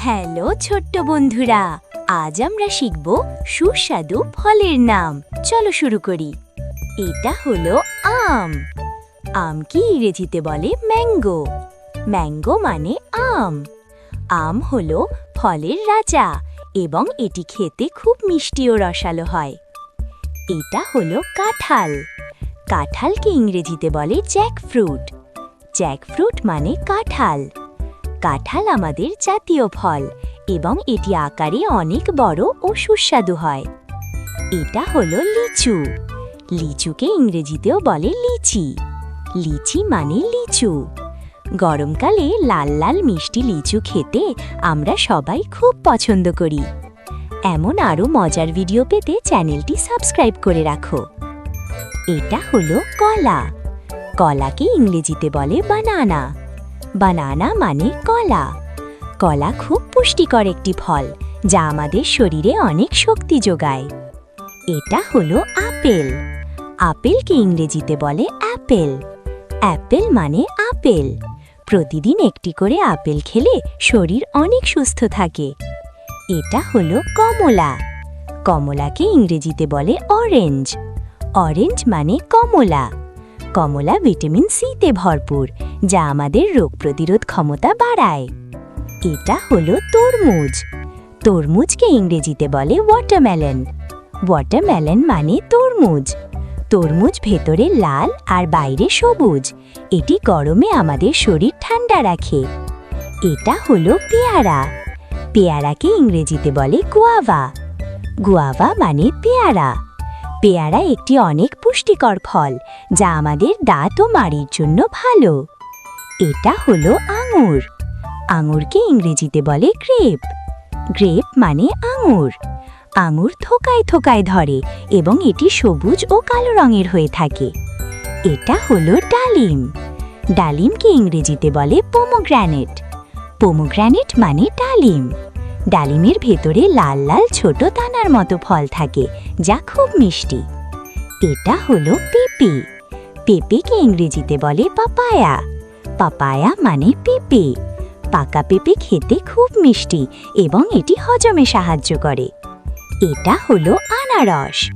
Hello ছোট্ট বন্ধুরা, আজ আমরা শিখব সুস্বাদু ফলের নাম। চলো শুরু করি। এটা হলো আম। আমকে ইংরেজিতে বলে ম্যাঙ্গো। ম্যাঙ্গো মানে আম। আম হলো ফলের রাজা এবং এটি খেতে খুব মিষ্টি ও রসালো হয়। এটা হলো কাঁঠাল। কাঁঠালকে ইংরেজিতে বলে জ্যাকফ্রুট। জ্যাকফ্রুট মানে কাঁঠাল। কাঁঠাল আমাদের জাতীয় ফল এবং এটি আকারে অনেক বড় ও সুস্বাদু হয়। এটা হলো লিচু। লিচুকে ইংরেজিতেও বলে লিচি। লিচি মানে লিচু। গরমকালে লাল লাল মিষ্টি লিচু খেতে আমরা সবাই খুব পছন্দ করি। এমন আরও মজার ভিডিও পেতে চ্যানেলটি সাবস্ক্রাইব করে রাখো। এটা হলো কলা। কলাকে ইংরেজিতে বলে বানানা। বানানা মানে কলা। কলা খুব পুষ্টিকর একটি ফল যা আমাদের শরীরে অনেক শক্তি যোগায়। এটা হলো আপেল। আপেলকে ইংরেজিতে বলে অ্যাপেল। অ্যাপেল মানে আপেল। প্রতিদিন একটি করে আপেল খেলে শরীর অনেক সুস্থ থাকে। এটা হলো কমলা। কমলাকে ইংরেজিতে বলে অরেঞ্জ। অরেঞ্জ মানে কমলা। কমলা ভিটামিন সিতে ভরপুর যা আমাদের রোগ প্রতিরোধ ক্ষমতা বাড়ায়। এটা হলো তরমুজ। তরমুজকে ইংরেজিতে বলে ওয়াটারমেলন। ওয়াটারমেলন মানে তরমুজ। তরমুজ ভেতরে লাল আর বাইরে সবুজ। এটি গরমে আমাদের শরীর ঠান্ডা রাখে। এটা হলো পেয়ারা। পেয়ারাকে ইংরেজিতে বলে গুয়াভা। গুয়াভা মানে পেয়ারা। পেয়ারা একটি অনেক পুষ্টিকর ফল যা আমাদের দাঁত ও মাড়ির জন্য ভালো। এটা হলো আঙুর। আঙুরকে ইংরেজিতে বলে গ্রেপ। গ্রেপ মানে আঙুর। আঙুর থোকায় থোকায় ধরে এবং এটি সবুজ ও কালো রঙের হয়ে থাকে। এটা হলো ডালিম। ডালিমকে ইংরেজিতে বলে পোমোগ্রানেট। পোমোগ্রানেট মানে ডালিম। ডালিমের ভেতরে লাল লাল ছোট দানার মতো ফল থাকে যা খুব মিষ্টি। এটা হলো পেঁপে। পেঁপেকে ইংরেজিতে বলে পাপায়া। পাপায়া মানে পেঁপে। পাকা পেঁপে খেতে খুব মিষ্টি এবং এটি হজমে সাহায্য করে। এটা হলো আনারস।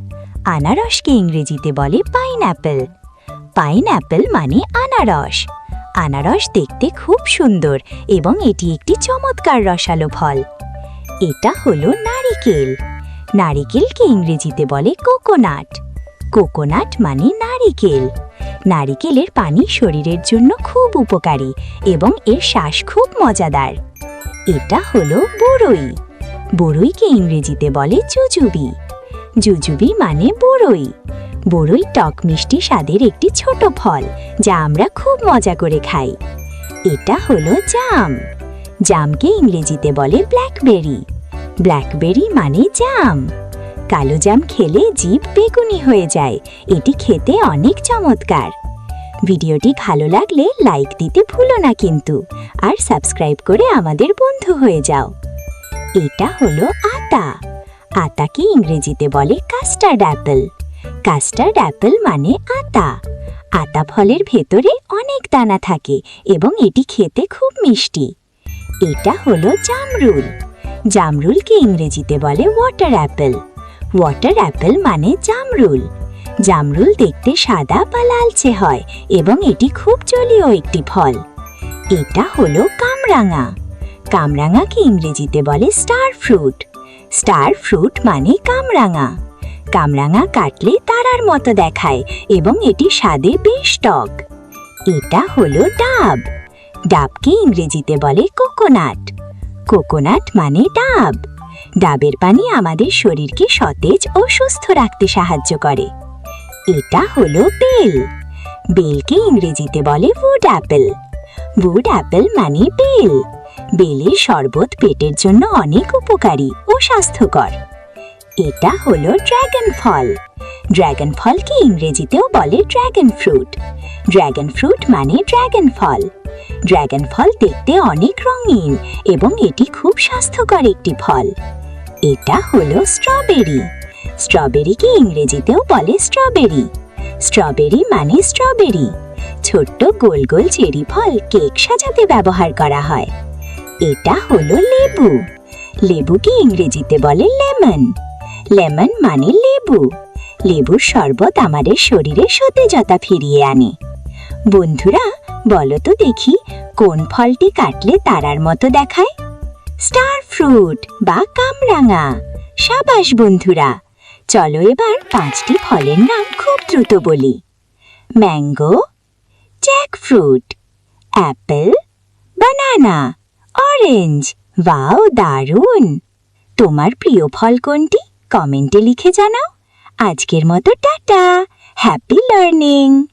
আনারসকে ইংরেজিতে বলে পাইনঅ্যাপেল। পাইনঅ্যাপেল মানে আনারস। আনারস দেখতে খুব সুন্দর এবং এটি একটি চমৎকার রসালো ফল। এটা হলো নারিকেল। নারিকেলকে ইংরেজিতে বলে কোকোনাট। কোকোনাট মানে নারিকেল। নারিকেলের পানি শরীরের জন্য খুব উপকারী এবং এর শ্বাস খুব মজাদার। এটা হলো বরই। বরইকে ইংরেজিতে বলে জুজুবি। জুজুবি মানে বরই। বরই টক মিষ্টি স্বাদের একটি ছোট ফল যা আমরা খুব মজা করে খাই। এটা হলো জাম। জামকে ইংরেজিতে বলে ব্ল্যাকবেরি। ব্ল্যাকবেরি মানে জাম। কালো জাম খেলে জিভ বেগুনি হয়ে যায়। এটি খেতে অনেক চমৎকার। ভিডিওটি ভালো লাগলে লাইক দিতে ভুলো না কিন্তু, আর সাবস্ক্রাইব করে আমাদের বন্ধু হয়ে যাও। এটা হলো আতা। আতাকে ইংরেজিতে বলে কাস্টার্ড অ্যাপেল। কাস্টার্ড অ্যাপেল মানে আতা। আতা ফলের ভেতরে অনেক দানা থাকে এবং এটি খেতে খুব মিষ্টি। এটা হলো জামরুল। জামরুলকে ইংরেজিতে বলে ওয়াটার অ্যাপেল। ওয়াটার অ্যাপেল মানে জামরুল। জামরুল দেখতে সাদা বা লালচে হয় এবং এটি খুব জলীয় একটি ফল। এটা হলো কামরাঙা। কামরাঙাকে ইংরেজিতে বলে স্টার ফ্রুট। স্টার ফ্রুট মানে কামরাঙা। কামরাঙা কাটলে তারার মতো দেখায় এবং এটি স্বাদে বেশ টক। এটা হলো ডাব। ডাবকে ইংরেজিতে বলে কোকোনাট। কোকোনাট মানে ডাব। ডাবের পানি আমাদের শরীরকে সতেজ ও সুস্থ রাখতে সাহায্য করে। এটা হলো বেল। বেলকে ইংরেজিতে বলে উড অ্যাপেল। উড অ্যাপেল মানে বেল। বেলের শরবত পেটের জন্য অনেক উপকারী ও স্বাস্থ্যকর। এটা হলো ড্রাগন ফল। ড্রাগন ফলকে ইংরেজিতেও বলে ড্রাগন ফ্রুট। ড্রাগন ফ্রুট মানে ড্রাগন ফল। ড্রাগন ফল দেখতে অনেক রঙিন এবং এটি খুব স্বাস্থ্যকর একটি ফল। এটা হলো স্ট্রবেরি। স্ট্রবেরিকে ইংরেজিতেও বলে স্ট্রবেরি। স্ট্রবেরি মানে স্ট্রবেরি। ছোট্ট গোল গোল চেরি ফল কেক সাজাতে ব্যবহার করা হয়। এটা হলো লেবু। লেবুকে ইংরেজিতে বলে লেমন। লেমন মানে লেবু। লেবুর শরবত আমাদের শরীরে সতেজতা ফিরিয়ে আনে। বন্ধুরা, বলো তো দেখি কোন ফলটি কাটলে তারার মতো দেখায়? স্টার ফ্রুট বা কামরাঙা। সাবাস বন্ধুরা, চলো এবার 5টি ফলের নাম খুব দ্রুত বলি। ম্যাঙ্গো, জ্যাকফ্রুট, অ্যাপেল, বানানা, অরেঞ্জ। ওয়াও, দারুণ! তোমার প্রিয় ফল কোনটি কমেন্টে লিখে জানাও। আজকের মতো টাটা, হ্যাপি লার্নিং।